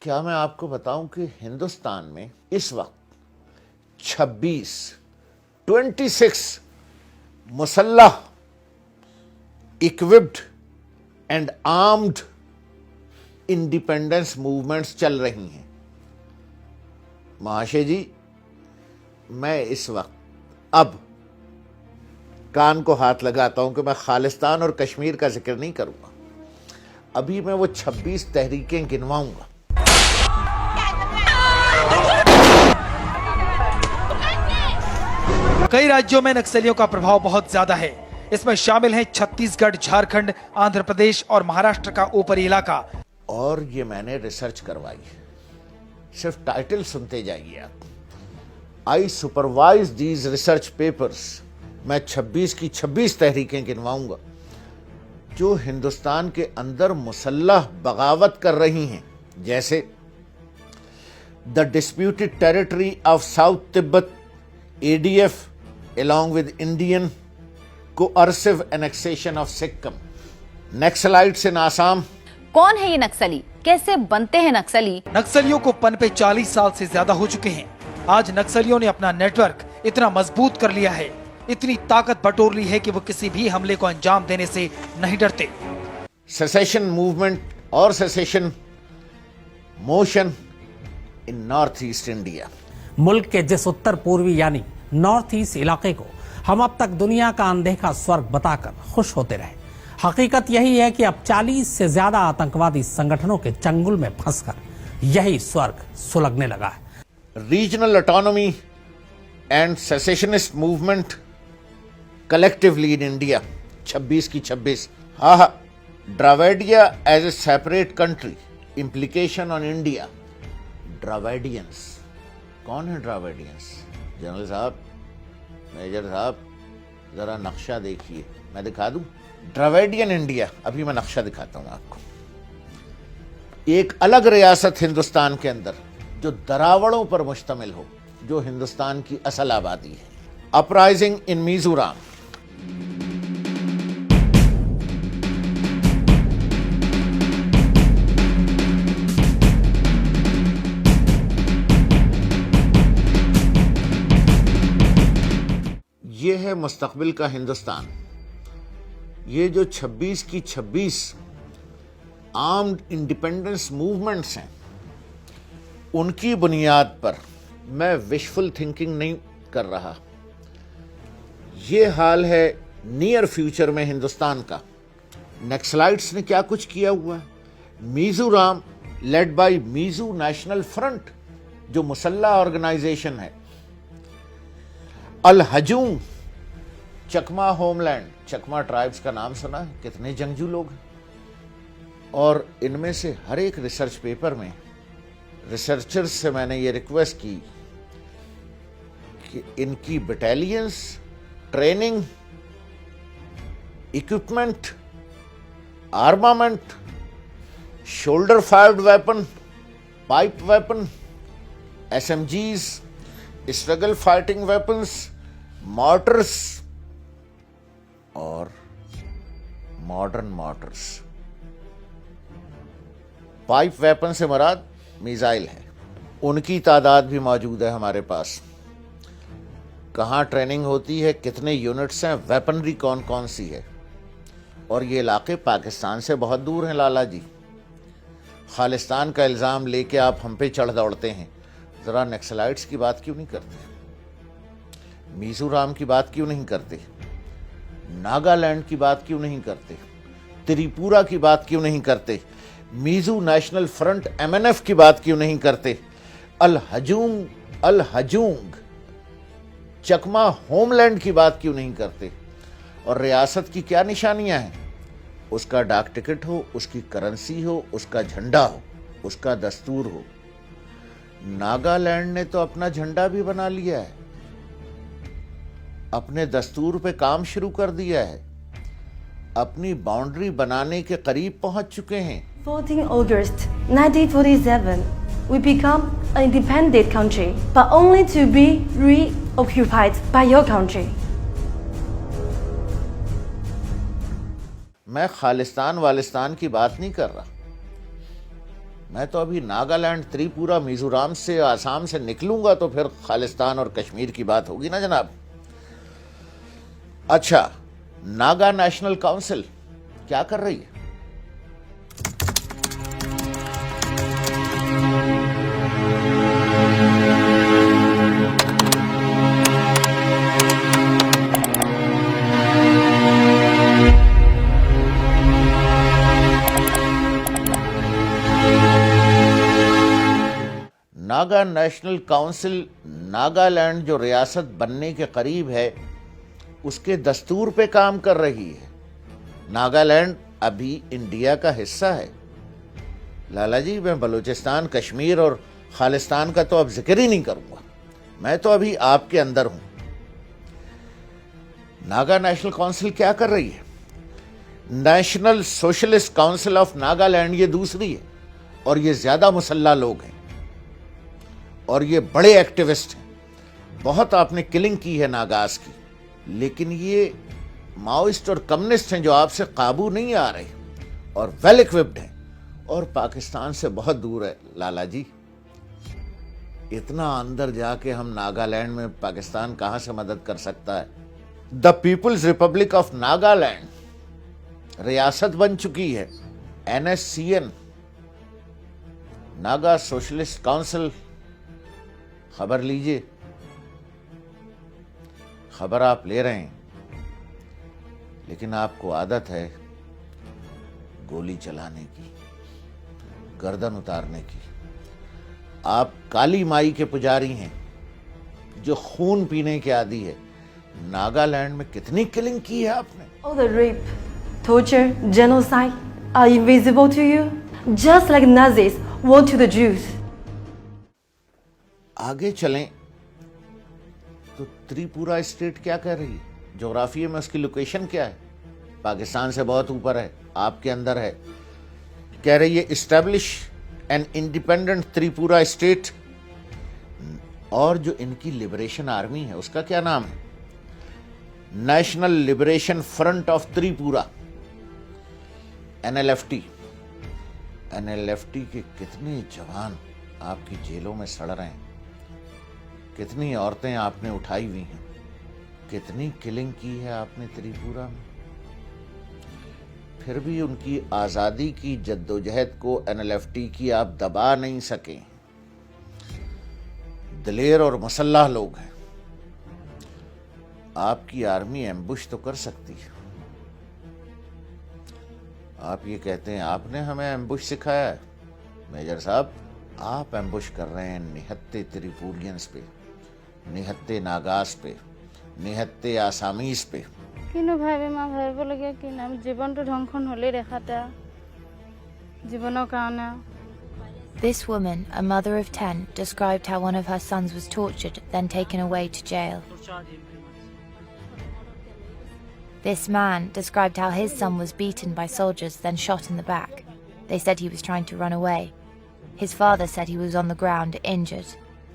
کیا میں آپ کو بتاؤں کہ ہندوستان میں اس وقت 26 مسلح occupied and armed independence movements چل رہی ہیں. مہاشے جی، میں اس وقت اب کان کو ہاتھ لگاتا ہوں کہ میں خالستان اور کشمیر کا ذکر نہیں کروں گا. ابھی میں وہ 26 تحریکیں گنواؤں گا. کئی راجیوں میں نکسلیوں کا پربھاؤ بہت زیادہ ہے. اس میں شامل ہیں چھتیس گڑھ، جھارکھنڈ، آندھرا پردیش اور مہاراشٹر کا اوپری علاقہ. اور یہ میں نے ریسرچ کروائی ہے، صرف ٹائٹل سنتے جائیے آپ. آئی سپروائز دیز ریسرچ پیپرز. میں 26 کی 26 تحریکیں گنواؤں گا جو ہندوستان کے اندر مسلح بغاوت کر رہی ہیں، جیسے the disputed territory of south Tibet ADF along with Indian coercive annexation of Sikkim. Naxalites in Assam. کون ہے یہ نکسلی؟ کیسے بنتے ہیں نکسلی؟ نکسلیوں کو پنپے 40 سال سے زیادہ ہو چکے ہیں. آج نکسلیوں نے اپنا نیٹ ورک اتنا مضبوط کر لیا ہے، اتنی طاقت بٹور لی ہے کہ وہ کسی بھی حملے کو انجام دینے سے نہیں ڈرتے. سیسیشن موومنٹ اور سیسیشن موشن ان نارتھ ایسٹ انڈیا. ملک کے جس اتر پوروی یعنی نارتھ ایسٹ علاقے کو ہم اب تک دنیا کا اندیکھا سورگ بتا کر خوش ہوتے رہے، حقیقت یہی ہے کہ اب 40 سے زیادہ آتنکوادی سنگٹھنوں کے چنگل میں پھنس کر یہی سورگ سلگنے لگا ہے. Regional autonomy and secessionist movement collectively in India. 26 کی 26. ہاں، Dravidia as a separate country. Implication on India. Dravidians کون ہے؟ ڈراویڈینس جنرل صاحب، میجر صاحب، ذرا نقشہ دیکھیے. میں دکھا دوں ڈراویڈین انڈیا. ابھی میں نقشہ دکھاتا ہوں آپ کو. ایک الگ ریاست ہندوستان کے اندر جو دراوڑوں پر مشتمل ہو، جو ہندوستان کی اصل آبادی ہے. اپرائزنگ ان میزورام. یہ ہے مستقبل کا ہندوستان. یہ جو 26 کی 26 آرمڈ انڈیپینڈنس موومنٹس ہیں، ان کی بنیاد پر میں وشفل تھنکنگ نہیں کر رہا. یہ حال ہے نیئر فیوچر میں ہندوستان کا. نکسلائٹس نے کیا کچھ کیا ہوا ہے. Mizoram led by Mizo national front جو مسلح آرگنائزیشن ہے. الہجوم Chakma homeland. Chakma tribes کا نام سنا ہے؟ کتنے جنگجو لوگ ہیں. اور ان میں سے ہر ایک ریسرچ پیپر میں ریسرچرز سے میں نے یہ ریکویسٹ کی کہ ان کی battalions, training, equipment, armament, shoulder fired weapon, pipe weapon, SMGs، struggle fighting weapons, mortars اور ماڈرن مارٹرز. پائپ ویپن سے مراد میزائل ہے. ان کی تعداد بھی موجود ہے ہمارے پاس. کہاں ٹریننگ ہوتی ہے، کتنے یونٹس ہیں، ویپنری کون کون سی ہے. اور یہ علاقے پاکستان سے بہت دور ہیں لالا جی. خالستان کا الزام لے کے آپ ہم پہ چڑھ دوڑتے ہیں. ذرا نکسلائٹس کی بات کیوں نہیں کرتے؟ میزورام کی بات کیوں نہیں کرتے؟ ناگالینڈ کی بات کیوں نہیں کرتے؟ تریپورا کی بات کیوں نہیں کرتے؟ میزو نیشنل فرنٹ MNF کی بات کیوں نہیں کرتے؟ الہجونگ چکما ہوم لینڈ کی بات کیوں نہیں کرتے؟ اور ریاست کی کیا نشانیاں ہیں؟ اس کا ڈاک ٹکٹ ہو، اس کی کرنسی ہو، اس کا جھنڈا ہو، اس کا دستور ہو. ناگالینڈ نے تو اپنا جھنڈا بھی بنا لیا ہے، اپنے دستور پہ کام شروع کر دیا ہے، اپنی باؤنڈری بنانے کے قریب پہنچ چکے ہیں. 14 August 1947, we become an independent country, but only to be reoccupied by your country. میں خالستان والستان کی بات نہیں کر رہا. میں تو ابھی ناگالینڈ، تریپورا، میزورام سے، آسام سے نکلوں گا تو پھر خالستان اور کشمیر کی بات ہوگی نا جناب. اچھا، ناگا نیشنل کونسل کیا کر رہی ہے؟ ناگا نیشنل کونسل ناگالینڈ جو ریاست بننے کے قریب ہے اس کے دستور پہ کام کر رہی ہے. ناگالینڈ ابھی انڈیا کا حصہ ہے. لالا جی، میں بلوچستان، کشمیر اور خالستان کا تو اب ذکر ہی نہیں کروں گا، میں تو ابھی آپ کے اندر ہوں. ناگا نیشنل کونسل کیا کر رہی ہے؟ National socialist council of Nagaland یہ دوسری ہے، اور یہ زیادہ مسلح لوگ ہیں اور یہ بڑے ایکٹیوسٹ ہیں. بہت آپ نے کلنگ کی ہے ناگاز کی، لیکن یہ ماؤسٹ اور کمیونسٹ ہیں جو آپ سے قابو نہیں آ رہے اور ویل اکوپڈ ہیں اور پاکستان سے بہت دور ہے. لالا جی، اتنا اندر جا کے ہم ناگالینڈ میں پاکستان کہاں سے مدد کر سکتا ہے؟ دا پیپلز ریپبلک آف ناگالینڈ ریاست بن چکی ہے. NSCN، Naga socialist council. خبر لیجئے، خبر آپ لے رہے ہیں، لیکن آپ کو عادت ہے گولی چلانے کی، گردن اتارنے کی. آپ کالی مائی کے پجاری ہیں جو خون پینے کے عادی ہے. ناگالینڈ میں کتنی کلنگ کی ہے آپ نے؟ All the rape, torture, genocide are invisible to you, just like Nazis were to the Jews. آگے چلیں تو تریپورا اسٹیٹ کیا کہہ رہی ہے؟ جغرافیے میں اس کی لوکیشن کیا ہے؟ پاکستان سے بہت اوپر ہے، آپ کے اندر ہے. کہہ رہی ہے establish an independent Tripura state. اور جو ان کی لبریشن آرمی ہے اس کا کیا نام ہے؟ National liberation front of Tripura, NLFT. NLFT کے کتنے جوان آپ کی جیلوں میں سڑ رہے ہیں، کتنی عورتیں آپ نے اٹھائی ہوئی ہیں، کتنی کلنگ کی ہے آپ نے تریپورا میں. پھر بھی ان کی آزادی کی جدوجہد کو NLFT کی آپ دبا نہیں سکیں. دلیر اور مسلح لوگ ہیں. آپ کی آرمی ایمبوش تو کر سکتی ہے. آپ یہ کہتے ہیں آپ نے ہمیں ایمبوش سکھایا ہے. میجر صاحب، آپ ایمبوش کر رہے ہیں نہتے تریپورینز پہ، نہتے ناگاز پہ، نہتے آسامیز پہ. কিনো ভাবে মা ভাবিবলগীয়া কি নাম, জীৱনটো ধ্বংস হ'লেই দেখাতে জীৱনৰ কাৰণে. This woman, a mother of 10, described how one of her sons was tortured, then taken away to jail. This man described how his son was beaten by soldiers, then shot in the back. They said he was trying to run away. His father said he was on the ground, injured.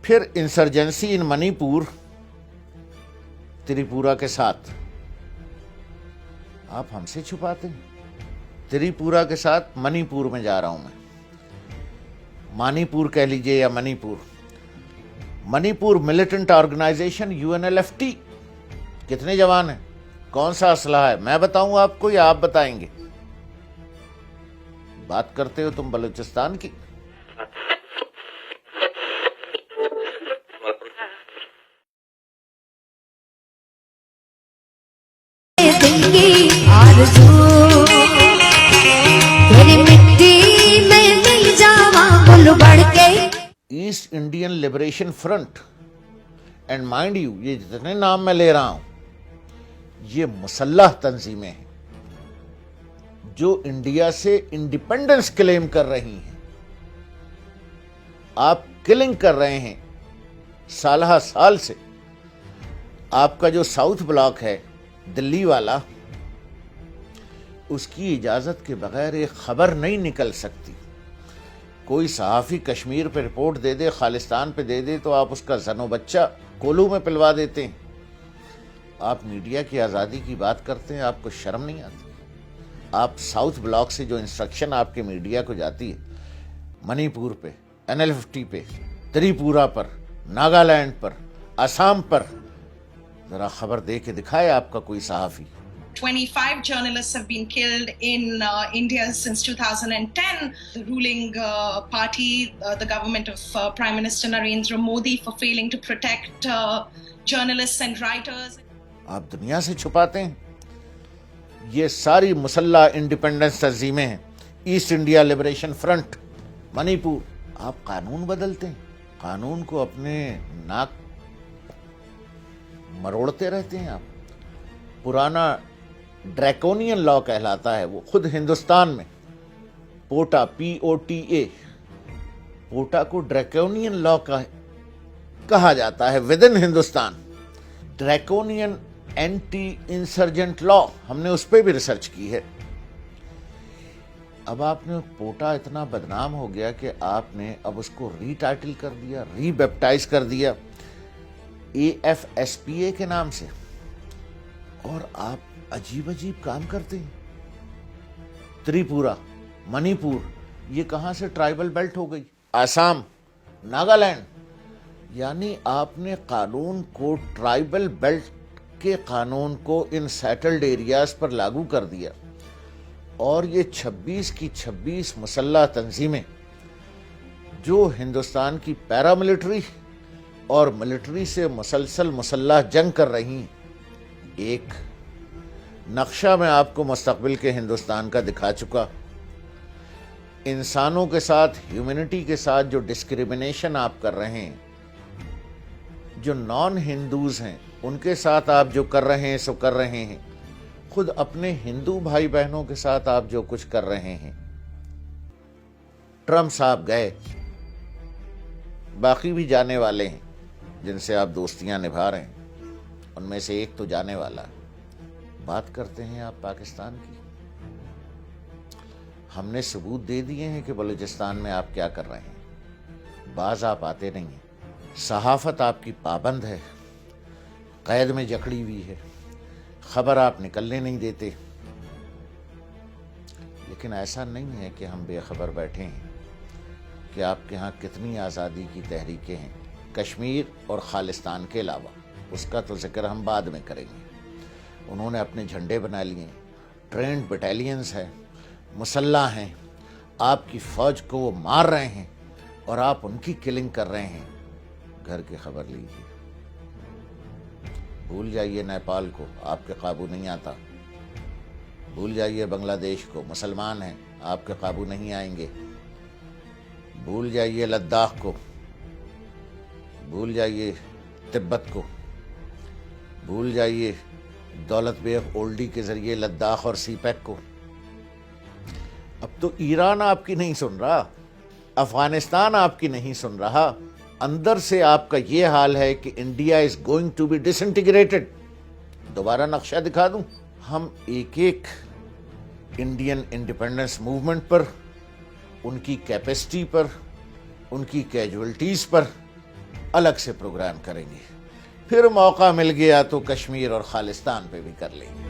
پھر insurgency ان منی پور، تریپورا کے ساتھ. آپ ہم سے چھپاتے ہیں. تریپورا کے ساتھ منی پور میں جا رہا ہوں میں. مانی پور کہہ لیجئے یا منی پور. منی پور ملیٹنٹ آرگنائزیشن UNLFT. کتنے جوان ہیں؟ کون سا اسلحہ ہے؟ میں بتاؤں آپ کو یا آپ بتائیں گے؟ بات کرتے ہو تم بلوچستان کی. East Indian Liberation Front. And mind you, یہ جتنے نام میں لے رہا ہوں یہ مسلح تنظیمیں ہیں جو انڈیا سے انڈیپینڈنس کلیم کر رہی ہیں. آپ کلنگ کر رہے ہیں سالہ سال سے. آپ کا جو ساؤتھ بلاک ہے دلی والا، اس کی اجازت کے بغیر ایک خبر نہیں نکل سکتی. کوئی صحافی کشمیر پہ رپورٹ دے دے، خالستان پہ دے دے، تو آپ اس کا زن و بچہ کولو میں پلوا دیتے ہیں. آپ میڈیا کی آزادی کی بات کرتے ہیں، آپ کو شرم نہیں آتی؟ آپ ساؤتھ بلاک سے جو انسٹرکشن آپ کے میڈیا کو جاتی ہے، منی پور پہ، NL-50 پہ، تریپورہ پر، ناگالینڈ پر، آسام پر، ذرا خبر دے کے دکھائے آپ کا کوئی صحافی۔ 25 journalists have been killed in India since 2010. The ruling party, the government of Prime Minister Narendra Modi, for failing to protect journalists and writers. آپ دنیا سے چھپاتے ہیں۔ یہ ساری مسلح انڈیپینڈنس تنظیمیں ہیں، ایسٹ انڈیا لبریشن فرنٹ، منی پور۔ آپ قانون بدلتے ہیں، قانون کو اپنے ناک مروڑتے رہتے ہیں آپ۔ پرانا ڈریکونین لا کہلاتا ہے، وہ خود ہندوستان میں پوٹا POTA، پوٹا کو ڈریکونین لا کہا جاتا ہے within Hindustan. Draconian anti insurgent law, ہم نے اس پہ بھی ریسرچ کی ہے۔ اب آپ نے پوٹا اتنا بدنام ہو گیا کہ آپ نے اب اس کو ری ٹائٹل کر دیا، ری بیپٹائز کر دیا AFSPA کے نام سے، اور آپ عجیب عجیب کام کرتے ہیں۔ تریپورہ، منی پور، یہ کہاں سے ٹرائبل بیلٹ ہو گئی؟ آسام، ناگالینڈ، یعنی آپ نے قانون کو، ٹرائبل بیلٹ کے قانون کو ان سیٹلڈ ایریاز پر لاگو کر دیا، اور یہ 26 کی 26 مسلح تنظیمیں جو ہندوستان کی پیراملٹری اور ملٹری سے مسلسل مسلح جنگ کر رہی، ایک نقشہ میں آپ کو مستقبل کے ہندوستان کا دکھا چکا۔ انسانوں کے ساتھ، ہیومینٹی کے ساتھ جو ڈسکریمنیشن آپ کر رہے ہیں، جو نان ہندوز ہیں ان کے ساتھ آپ جو کر رہے ہیں سو کر رہے ہیں، خود اپنے ہندو بھائی بہنوں کے ساتھ آپ جو کچھ کر رہے ہیں۔ ٹرمپ صاحب گئے، باقی بھی جانے والے ہیں جن سے آپ دوستیاں نبھا رہے ہیں، ان میں سے ایک تو جانے والا ہے۔ بات کرتے ہیں آپ پاکستان کی۔ ہم نے ثبوت دے دیے ہیں کہ بلوچستان میں آپ کیا کر رہے ہیں، باز آپ آتے نہیں ہیں، صحافت آپ کی پابند ہے، قید میں جکڑی ہوئی ہے، خبر آپ نکلنے نہیں دیتے۔ لیکن ایسا نہیں ہے کہ ہم بے خبر بیٹھے ہیں کہ آپ کے ہاں کتنی آزادی کی تحریکیں ہیں، کشمیر اور خالستان کے علاوہ، اس کا تو ذکر ہم بعد میں کریں گے۔ انہوں نے اپنے جھنڈے بنا لیے، ٹرینڈ بٹالینز ہیں، مسلح ہیں، آپ کی فوج کو وہ مار رہے ہیں اور آپ ان کی کلنگ کر رہے ہیں۔ گھر کی خبر لیجیے، بھول جائیے نیپال کو، آپ کے قابو نہیں آتا، بھول جائیے بنگلہ دیش کو، مسلمان ہیں، آپ کے قابو نہیں آئیں گے، بھول جائیے لداخ کو، بھول جائیے تبت کو، بھول جائیے دولت بیگ اولڈی کے ذریعے لداخ اور سی پیک کو۔ اب تو ایران آپ کی نہیں سن رہا، افغانستان آپ کی نہیں سن رہا، اندر سے آپ کا یہ حال ہے کہ India is going to be disintegrated. دوبارہ نقشہ دکھا دوں، ہم ایک ایک انڈین انڈیپینڈنس موومنٹ پر، ان کی کیپیسٹی پر، ان کی کیجولٹیز پر الگ سے پروگرام کریں گے، پھر موقع مل گیا تو کشمیر اور خالستان پہ بھی کر لیں گے۔